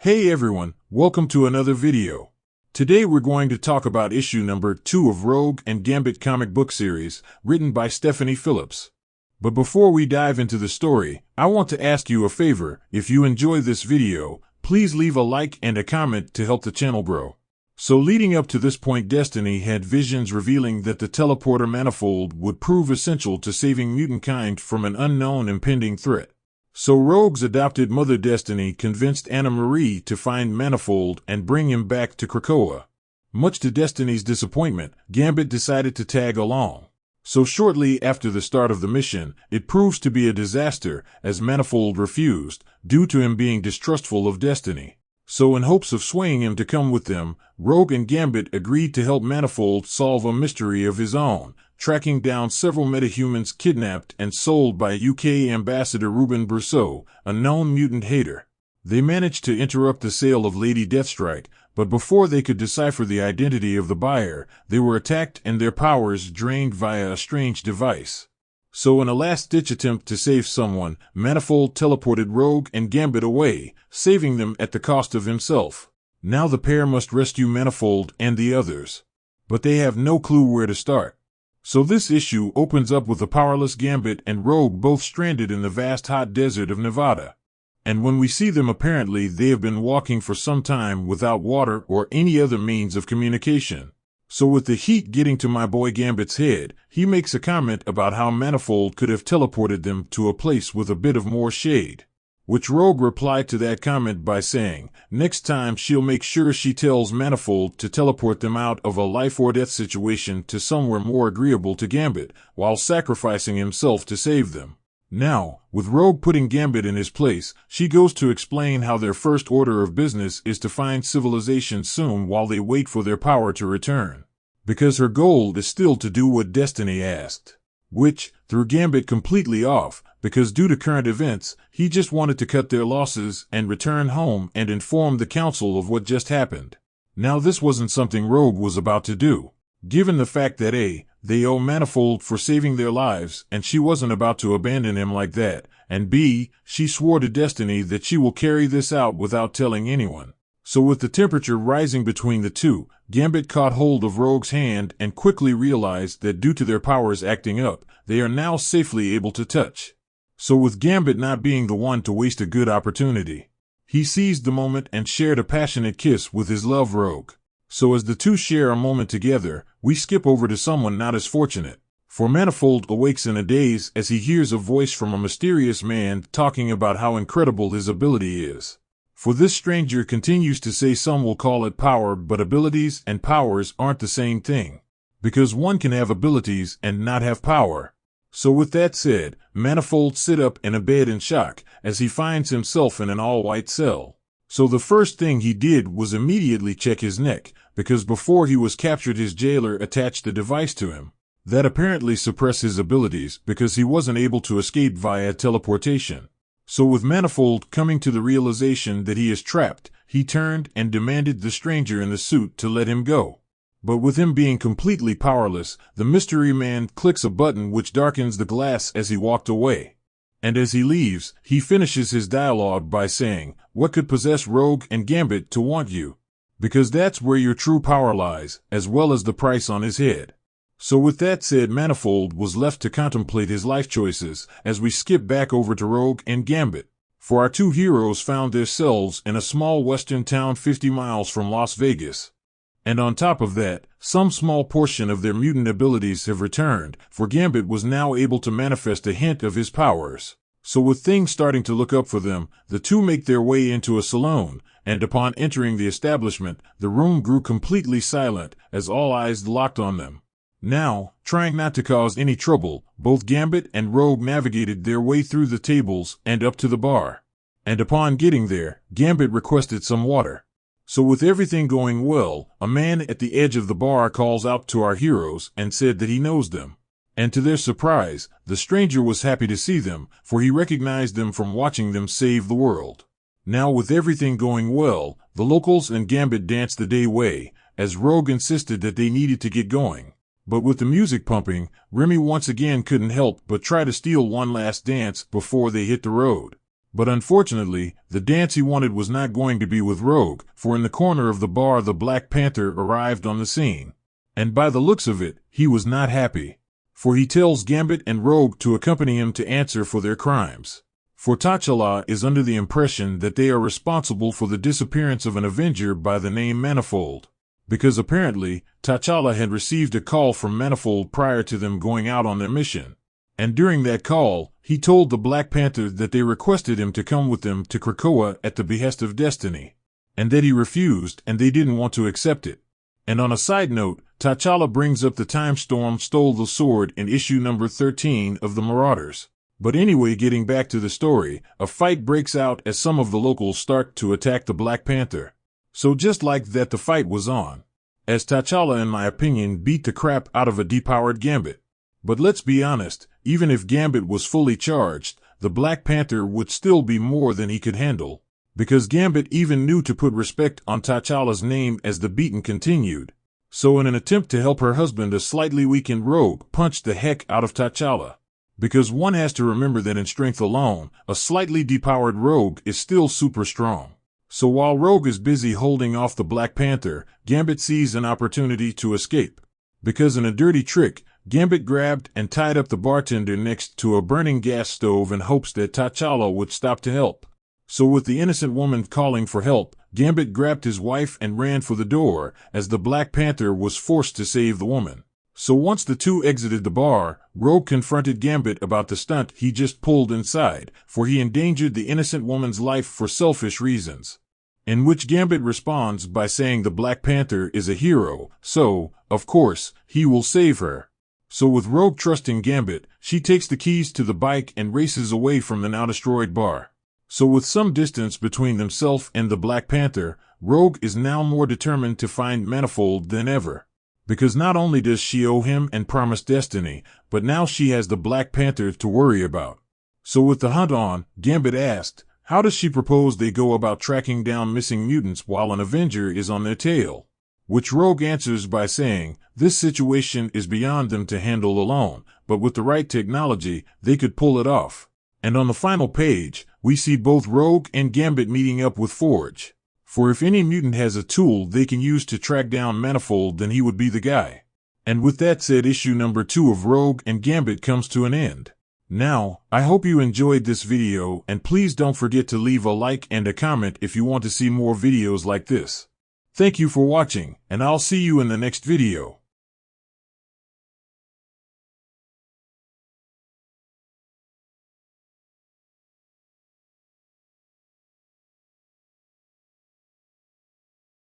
Hey everyone, welcome to another video. Today we're going to talk about issue number 2 of Rogue and Gambit comic book series, written by Stephanie Phillips. But before we dive into the story, I want to ask you a favor. If you enjoy this video, please leave a like and a comment to help the channel grow. So leading up to this point, Destiny had visions revealing that the teleporter Manifold would prove essential to saving mutantkind from an unknown impending threat. So Rogue's adopted mother Destiny convinced Anna Marie to find Manifold and bring him back to Krakoa. Much to Destiny's disappointment, Gambit decided to tag along. So shortly after the start of the mission, it proves to be a disaster, as Manifold refused, due to him being distrustful of Destiny. So in hopes of swaying him to come with them, Rogue and Gambit agreed to help Manifold solve a mystery of his own, tracking down several metahumans kidnapped and sold by UK Ambassador Ruben Brousseau, a known mutant hater. They managed to interrupt the sale of Lady Deathstrike, but before they could decipher the identity of the buyer, they were attacked and their powers drained via a strange device. So in a last-ditch attempt to save someone, Manifold teleported Rogue and Gambit away, saving them at the cost of himself. Now the pair must rescue Manifold and the others. But they have no clue where to start. So this issue opens up with a powerless Gambit and Rogue both stranded in the vast hot desert of Nevada. And when we see them, apparently they have been walking for some time without water or any other means of communication. So with the heat getting to my boy Gambit's head, he makes a comment about how Manifold could have teleported them to a place with a bit of more shade. Which Rogue replied to that comment by saying, next time she'll make sure she tells Manifold to teleport them out of a life-or-death situation to somewhere more agreeable to Gambit, while sacrificing himself to save them. Now, with Rogue putting Gambit in his place, she goes to explain how their first order of business is to find civilization soon while they wait for their power to return. Because her goal is still to do what Destiny asked. Which threw Gambit completely off, because due to current events, he just wanted to cut their losses and return home and inform the council of what just happened. Now this wasn't something Rogue was about to do, given the fact that A, they owe Manifold for saving their lives and she wasn't about to abandon him like that, and B, she swore to Destiny that she will carry this out without telling anyone. So with the temperature rising between the two, Gambit caught hold of Rogue's hand and quickly realized that due to their powers acting up, they are now safely able to touch. So with Gambit not being the one to waste a good opportunity, he seized the moment and shared a passionate kiss with his love Rogue. So as the two share a moment together, we skip over to someone not as fortunate. For Manifold awakes in a daze as he hears a voice from a mysterious man talking about how incredible his ability is. For this stranger continues to say some will call it power, but abilities and powers aren't the same thing. Because one can have abilities and not have power. So with that said, Manifold sit up in a bed in shock as he finds himself in an all-white cell. So the first thing he did was immediately check his neck, because before he was captured his jailer attached a device to him that apparently suppressed his abilities because he wasn't able to escape via teleportation. So with Manifold coming to the realization that he is trapped, he turned and demanded the stranger in the suit to let him go. But with him being completely powerless, the mystery man clicks a button which darkens the glass as he walked away. And as he leaves, he finishes his dialogue by saying, "What could possess Rogue and Gambit to want you? Because that's where your true power lies, as well as the price on his head." So with that said, Manifold was left to contemplate his life choices as we skip back over to Rogue and Gambit. For our two heroes found themselves in a small western town 50 miles from Las Vegas. And on top of that, some small portion of their mutant abilities have returned, for Gambit was now able to manifest a hint of his powers. So with things starting to look up for them, the two make their way into a saloon, and upon entering the establishment, the room grew completely silent as all eyes locked on them. Now, trying not to cause any trouble, both Gambit and Rogue navigated their way through the tables and up to the bar. And upon getting there, Gambit requested some water. So with everything going well, a man at the edge of the bar calls out to our heroes and said that he knows them. And to their surprise, the stranger was happy to see them, for he recognized them from watching them save the world. Now with everything going well, the locals and Gambit danced the day away, as Rogue insisted that they needed to get going. But with the music pumping, Remy once again couldn't help but try to steal one last dance before they hit the road. But unfortunately, the dance he wanted was not going to be with Rogue, for in the corner of the bar the Black Panther arrived on the scene. And by the looks of it, he was not happy. For he tells Gambit and Rogue to accompany him to answer for their crimes. For T'Challa is under the impression that they are responsible for the disappearance of an Avenger by the name Manifold. Because apparently, T'Challa had received a call from Manifold prior to them going out on their mission. And during that call, he told the Black Panther that they requested him to come with them to Krakoa at the behest of Destiny. And that he refused and they didn't want to accept it. And on a side note, T'Challa brings up the time Storm stole the sword in issue number 13 of the Marauders. But anyway, getting back to the story, a fight breaks out as some of the locals start to attack the Black Panther. So just like that, the fight was on. As T'Challa, in my opinion, beat the crap out of a depowered Gambit. But let's be honest, even if Gambit was fully charged, the Black Panther would still be more than he could handle. Because Gambit even knew to put respect on T'Challa's name as the beating continued. So in an attempt to help her husband, a slightly weakened Rogue punched the heck out of T'Challa. Because one has to remember that in strength alone, a slightly depowered Rogue is still super strong. So while Rogue is busy holding off the Black Panther, Gambit sees an opportunity to escape. Because in a dirty trick, Gambit grabbed and tied up the bartender next to a burning gas stove in hopes that T'Challa would stop to help. So with the innocent woman calling for help, Gambit grabbed his wife and ran for the door, as the Black Panther was forced to save the woman. So once the two exited the bar, Rogue confronted Gambit about the stunt he just pulled inside, for he endangered the innocent woman's life for selfish reasons. In which Gambit responds by saying the Black Panther is a hero, so, of course, he will save her. So with Rogue trusting Gambit, she takes the keys to the bike and races away from the now destroyed bar. So with some distance between themselves and the Black Panther, Rogue is now more determined to find Manifold than ever. Because not only does she owe him and promise Destiny, but now she has the Black Panther to worry about. So with the hunt on, Gambit asked, how does she propose they go about tracking down missing mutants while an Avenger is on their tail? Which Rogue answers by saying, this situation is beyond them to handle alone, but with the right technology, they could pull it off. And on the final page, we see both Rogue and Gambit meeting up with Forge. For if any mutant has a tool they can use to track down Manifold, then he would be the guy. And with that said, issue number 2 of Rogue and Gambit comes to an end. Now, I hope you enjoyed this video, and please don't forget to leave a like and a comment if you want to see more videos like this. Thank you for watching, and I'll see you in the next video.